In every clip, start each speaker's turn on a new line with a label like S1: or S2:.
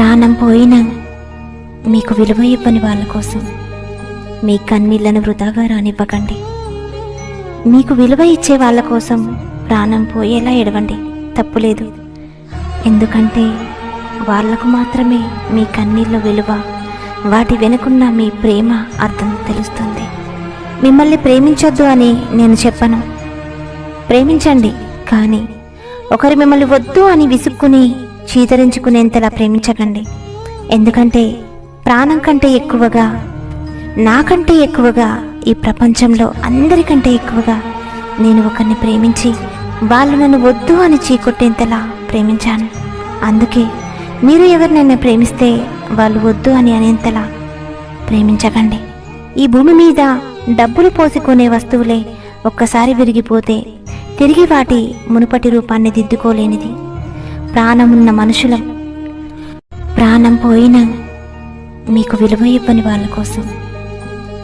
S1: ప్రాణం పోయినా మీకు విలువ ఇవ్వని వాళ్ళ కోసం మీ కన్నీళ్లను వృధాగా రానివ్వకండి. మీకు విలువ ఇచ్చే వాళ్ళ కోసం ప్రాణం పోయేలా ఏడవండి, తప్పులేదు. ఎందుకంటే వాళ్లకు మాత్రమే మీ కన్నీళ్ళ విలువ, వాటి వెనుకున్న మీ ప్రేమ అర్థం తెలుస్తుంది. మిమ్మల్ని ప్రేమించొద్దు అని నేను చెప్పను, ప్రేమించండి. కానీ ఒకరు మిమ్మల్ని వద్దు అని విసుక్కుని చీదరించుకునేంతలా ప్రేమించకండి. ఎందుకంటే ప్రాణం కంటే ఎక్కువగా, నాకంటే ఎక్కువగా, ఈ ప్రపంచంలో అందరికంటే ఎక్కువగా నేను ఒకరిని ప్రేమించి వాళ్ళు నన్ను వద్దు అని చీకొట్టేంతలా ప్రేమించాను. అందుకే మీరు ఎవరినైనా ప్రేమిస్తే వాళ్ళు వద్దు అని అనేంతలా ప్రేమించకండి. ఈ భూమి మీద డబ్బులు పోసుకునే వస్తువులే ఒక్కసారి విరిగిపోతే తిరిగి వాటి మునుపటి రూపాన్ని దిద్దుకోలేనిది ప్రాణమున్న మనుషులం. ప్రాణం పోయినా మీకు విలువ ఇవ్వని వాళ్ళ కోసం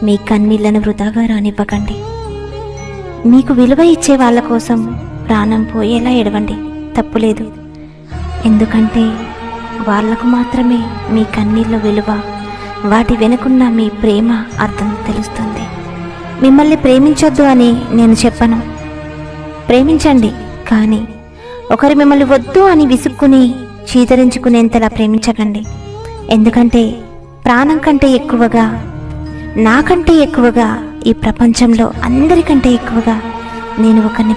S1: మీ కన్నీళ్లను వృధాగా రానివ్వకండి. మీకు విలువ ఇచ్చే వాళ్ళ కోసం ప్రాణం పోయేలా ఏడవండి, తప్పులేదు. ఎందుకంటే వాళ్లకు మాత్రమే మీ కన్నీళ్ళ విలువ, వాటి వెనుకున్న మీ ప్రేమ అర్థం తెలుస్తుంది. మిమ్మల్ని ప్రేమించొద్దు అని నేను చెప్పను, ప్రేమించండి. కానీ ఒకరు మిమ్మల్ని వద్దు అని విసుక్కుని చీదరించుకునేంతలా ప్రేమించకండి. ఎందుకంటే ప్రాణం కంటే ఎక్కువగా, నాకంటే ఎక్కువగా, ఈ ప్రపంచంలో అందరికంటే ఎక్కువగా నేను ఒకరిని